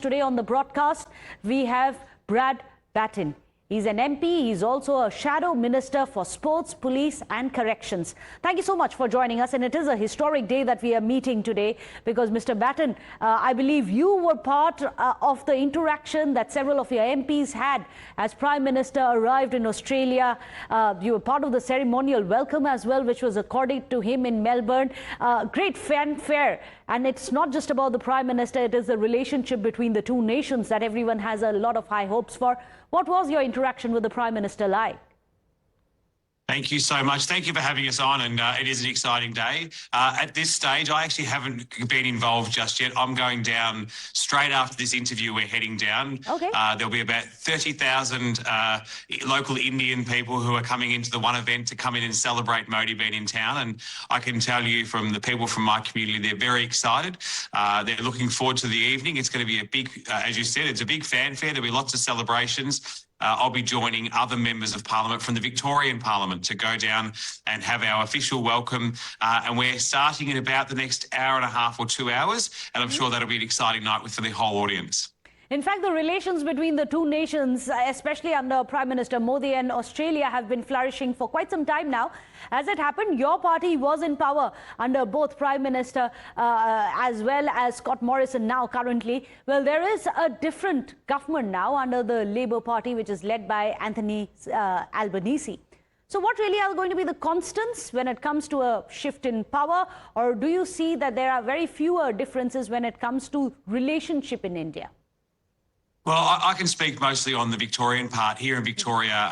Today on the broadcast, we have Brad Battin. He's an MP. He's also a shadow minister for sports, police and corrections. Thank you so much for joining us. And it is a historic day that we are meeting today because, Mr. Battin, I believe you were part of the interaction that several of your MPs had as Prime Minister arrived in Australia. You were part of the ceremonial welcome as well, which was accorded to him in Melbourne. Great fanfare. And it's not just about the Prime Minister, it is the relationship between the two nations that everyone has a lot of high hopes for. What was your interaction with the Prime Minister like? Thank you so much. Thank you for having us on, and it is an exciting day. At this stage, I actually haven't been involved just yet. I'm going down straight after this interview. We're heading down. Okay. There'll be about 30,000 local Indian people who are coming into the one event to come in and celebrate Modi being in town. And I can tell you from the people from my community, they're very excited. They're looking forward to the evening. It's going to be a big, as you said, it's a big fanfare. There'll be lots of celebrations. I'll be joining other members of Parliament from the Victorian Parliament to go down and have our official welcome. And we're starting in about the next hour and a half or 2 hours. And I'm sure that'll be an exciting night for the whole audience. In fact, the relations between the two nations, especially under Prime Minister Modi and Australia, have been flourishing for quite some time now. As it happened, your party was in power under both Prime Minister as well as Scott Morrison now currently. Well, there is a different government now under the Labour Party, which is led by Anthony Albanese. So what really are going to be the constants when it comes to a shift in power? Or do you see that there are very fewer differences when it comes to relationship in India? Well, I can speak mostly on the Victorian part. Here in Victoria,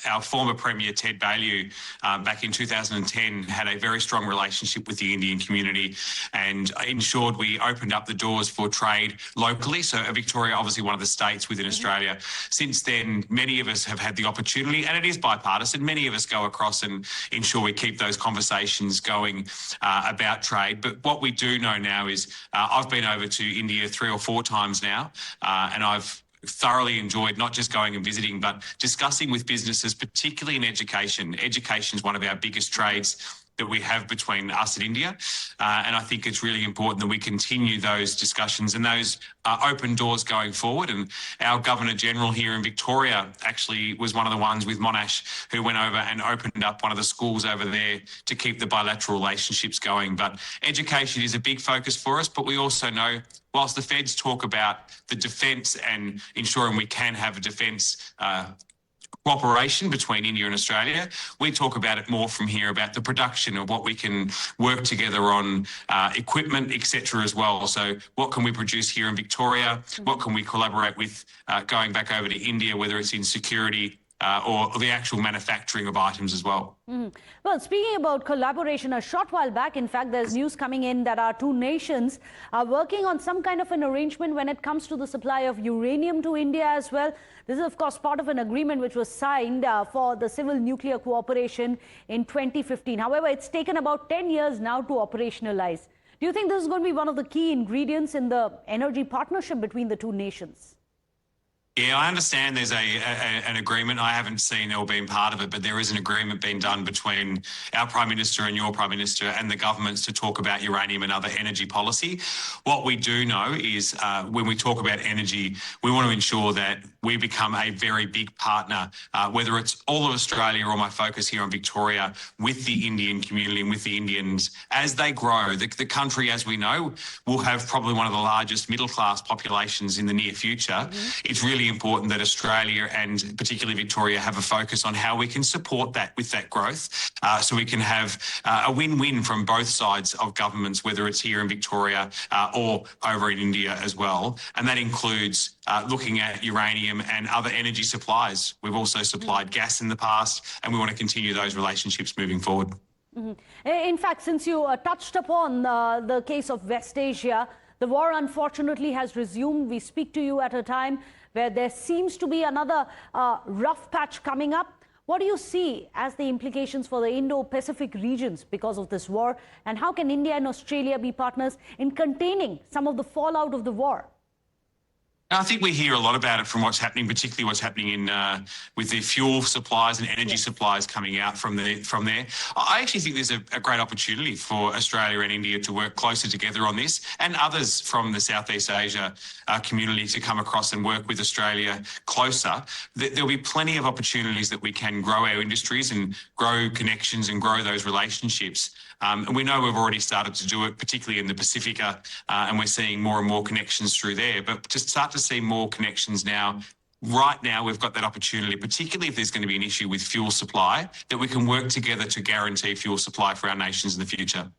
our former Premier, Ted Baillieu, back in 2010, had a very strong relationship with the Indian community and ensured we opened up the doors for trade locally. So Victoria, obviously one of the states within Australia. Since then, many of us have had the opportunity, and it is bipartisan, many of us go across and ensure we keep those conversations going about trade. But what we do know now is I've been over to India 3 or 4 times now, and I've thoroughly enjoyed not just going and visiting, but discussing with businesses, particularly in education. Education is one of our biggest trades that we have between us and India. And I think it's really important that we continue those discussions and those open doors going forward. And our Governor-General here in Victoria actually was one of the ones with Monash who went over and opened up one of the schools over there to keep the bilateral relationships going. But education is a big focus for us, but we also know whilst the feds talk about the defence and ensuring we can have a defence cooperation between India and Australia, we talk about it more from here about the production of what we can work together on, equipment, etc. as well. So what can we produce here in Victoria? What can we collaborate with going back over to India, whether it's in security or the actual manufacturing of items as well. Well, speaking about collaboration, a short while back, in fact, there's news coming in that our two nations are working on some kind of an arrangement when it comes to the supply of uranium to India as well. This is, of course, part of an agreement which was signed for the civil nuclear cooperation in 2015. However, it's taken about 10 years now to operationalize. Do you think this is going to be one of the key ingredients in the energy partnership between the two nations? Yeah, I understand there's an agreement. I haven't seen or been part of it, but there is an agreement being done between our Prime Minister and your Prime Minister and the governments to talk about uranium and other energy policy. What we do know is when we talk about energy, we want to ensure that we become a very big partner, whether it's all of Australia or my focus here on Victoria, with the Indian community and with the Indians. As they grow, the country, as we know, will have probably one of the largest middle-class populations in the near future. It's really important that Australia and particularly Victoria have a focus on how we can support that with that growth so we can have a win-win from both sides of governments, whether it's here in Victoria or over in India as well. And that includes looking at uranium and other energy supplies. We've also supplied gas in the past, and we want to continue those relationships moving forward. In fact, since you touched upon the case of West Asia, the war unfortunately has resumed. We speak to you at a time where there seems to be another rough patch coming up. What do you see as the implications for the Indo-Pacific regions because of this war? And how can India and Australia be partners in containing some of the fallout of the war? I think we hear a lot about it from what's happening, particularly what's happening in with the fuel supplies and energy supplies coming out from there. I actually think there's a great opportunity for Australia and India to work closer together on this, and others from the Southeast Asia community to come across and work with Australia closer. There'll be plenty of opportunities that we can grow our industries and grow connections and grow those relationships. And we know we've already started to do it, particularly in the Pacifica, and we're seeing more and more connections through there. But to start to see more connections now, right now we've got that opportunity, particularly if there's going to be an issue with fuel supply, that we can work together to guarantee fuel supply for our nations in the future.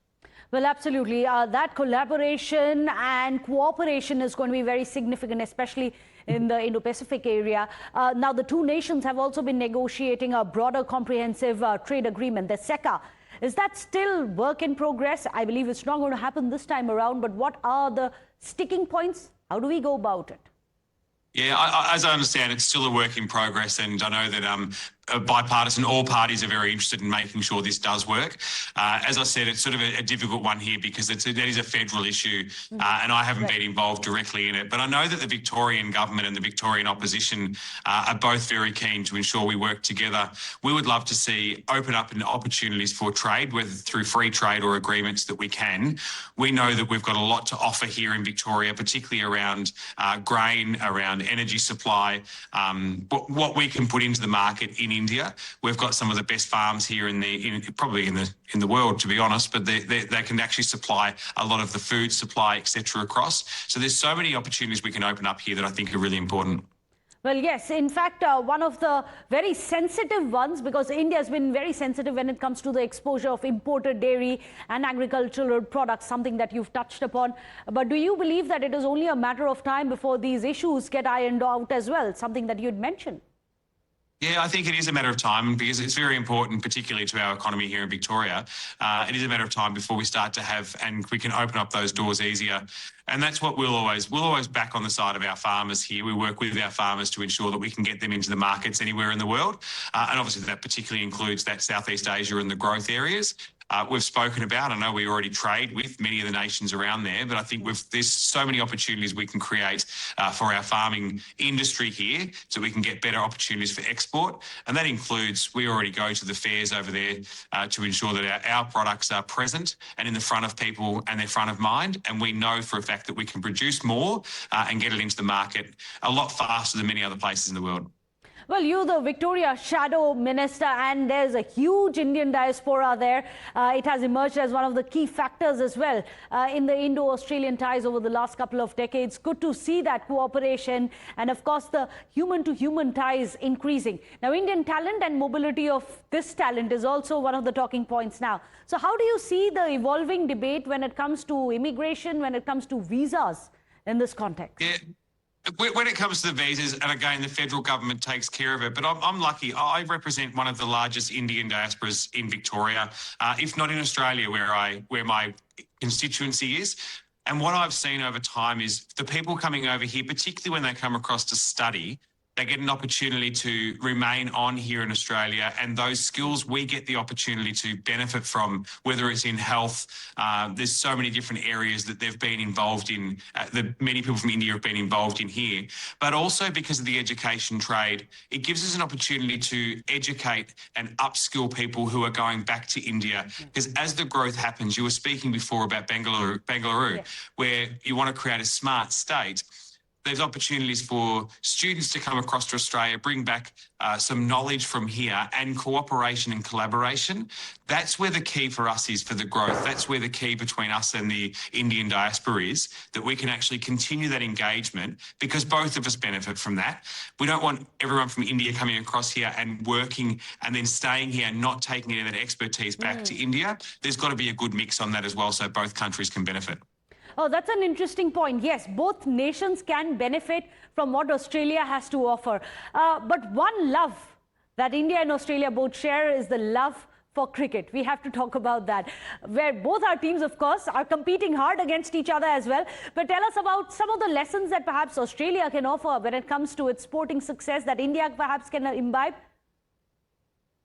Well, absolutely. That collaboration and cooperation is going to be very significant, especially in the Indo-Pacific area. Now, the two nations have also been negotiating a broader comprehensive trade agreement, the SECA. Is that still work in progress? I believe it's not going to happen this time around, but what are the sticking points? How do we go about it? Yeah, as I understand, it's still a work in progress, and I know that bipartisan, all parties are very interested in making sure this does work. As I said, it's sort of a difficult one here because that is a federal issue, and I haven't been involved directly in it. But I know that the Victorian government and the Victorian opposition are both very keen to ensure we work together. We would love to see open up opportunities for trade, whether through free trade or agreements that we can. We know that we've got a lot to offer here in Victoria, particularly around grain, around energy supply, what we can put into the market in India. We've got some of the best farms here probably in the world, to be honest, but they can actually supply a lot of the food supply, etc. across. So there's so many opportunities we can open up here that I think are really important. Well, yes, in fact, one of the very sensitive ones, because India has been very sensitive when it comes to the exposure of imported dairy and agricultural products, something that you've touched upon. But do you believe that it is only a matter of time before these issues get ironed out as well, something that you'd mentioned? Yeah, I think it is a matter of time because it's very important, particularly to our economy here in Victoria. It is a matter of time before we start to have, and we can open up those doors easier. And that's what we'll always back on the side of our farmers here. We work with our farmers to ensure that we can get them into the markets anywhere in the world. And obviously that particularly includes that Southeast Asia and the growth areas. We've spoken about, I know we already trade with many of the nations around there, but I think there's so many opportunities we can create for our farming industry here so we can get better opportunities for export. And that includes, we already go to the fairs over there to ensure that our products are present and in the front of people and their front of mind. And we know for a fact that we can produce more and get it into the market a lot faster than many other places in the world. Well, you're the Victoria Shadow Minister, and there's a huge Indian diaspora there. It has emerged as one of the key factors as well in the Indo-Australian ties over the last couple of decades. Good to see that cooperation and, of course, the human-to-human ties increasing. Now, Indian talent and mobility of this talent is also one of the talking points now. So how do you see the evolving debate when it comes to immigration, when it comes to visas in this context? Yeah. When it comes to the visas, and again, the federal government takes care of it, but I'm lucky. I represent one of the largest Indian diasporas in Victoria, if not in Australia, where my constituency is. And what I've seen over time is the people coming over here, particularly when they come across to study, they get an opportunity to remain on here in Australia, and those skills we get the opportunity to benefit from, whether it's in health. There's so many different areas that they've been involved in, that many people from India have been involved in here. But also because of the education trade, it gives us an opportunity to educate and upskill people who are going back to India. Because as the growth happens, you were speaking before about Bengaluru, where you want to create a smart state. There's opportunities for students to come across to Australia, bring back some knowledge from here, and cooperation and collaboration. That's where the key for us is for the growth. That's where the key between us and the Indian diaspora is, that we can actually continue that engagement because both of us benefit from that. We don't want everyone from India coming across here and working and then staying here and not taking any of that expertise back to India. There's got to be a good mix on that as well so both countries can benefit. Oh, that's an interesting point. Yes, both nations can benefit from what Australia has to offer. But one love that India and Australia both share is the love for cricket. We have to talk about that, where both our teams, of course, are competing hard against each other as well. But tell us about some of the lessons that perhaps Australia can offer when it comes to its sporting success that India perhaps can imbibe.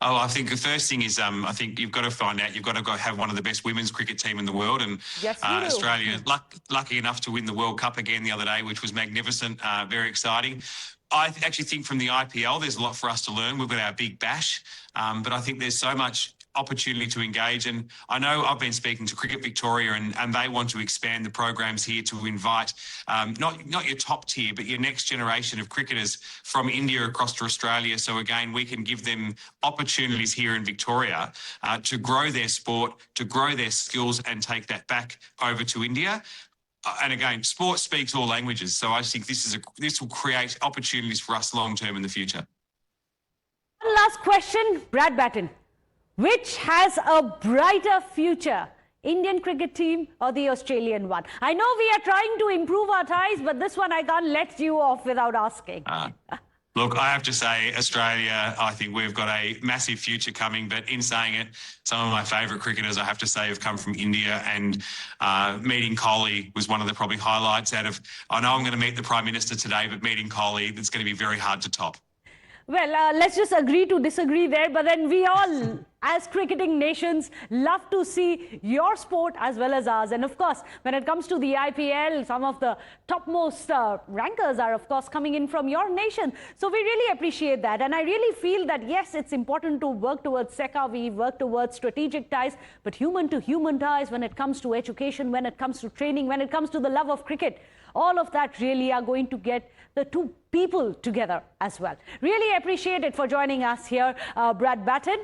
Oh, I think the first thing is, I think you've got to find out, you've got to go have one of the best women's cricket team in the world. And Yes, we do. Australia, lucky enough to win the World Cup again the other day, which was magnificent, very exciting. I actually think from the IPL, there's a lot for us to learn. We've got our big bash, but I think there's so much opportunity to engage. And I know I've been speaking to Cricket Victoria, and they want to expand the programs here to invite not your top tier, but your next generation of cricketers from India across to Australia. So again, we can give them opportunities here in Victoria to grow their sport, to grow their skills, and take that back over to India. And again, sport speaks all languages. So I think this will create opportunities for us long term in the future. One last question, Brad Battin. Which has a brighter future, Indian cricket team or the Australian one? I know we are trying to improve our ties, but this one I can't let you off without asking. Look, I have to say, Australia, I think we've got a massive future coming. But in saying it, some of my favourite cricketers, I have to say, have come from India. And meeting Kohli was one of the probably highlights out of, I know I'm going to meet the Prime Minister today, but meeting Kohli, it's going to be very hard to top. Well, let's just agree to disagree there. But then we all, as cricketing nations, love to see your sport as well as ours. And of course, when it comes to the IPL, some of the topmost rankers are, of course, coming in from your nation. So we really appreciate that. And I really feel that, yes, it's important to work towards SECA. We work towards strategic ties, but human-to-human ties when it comes to education, when it comes to training, when it comes to the love of cricket. All of that really are going to get the two people together as well. Really appreciate it for joining us here, Brad Battin.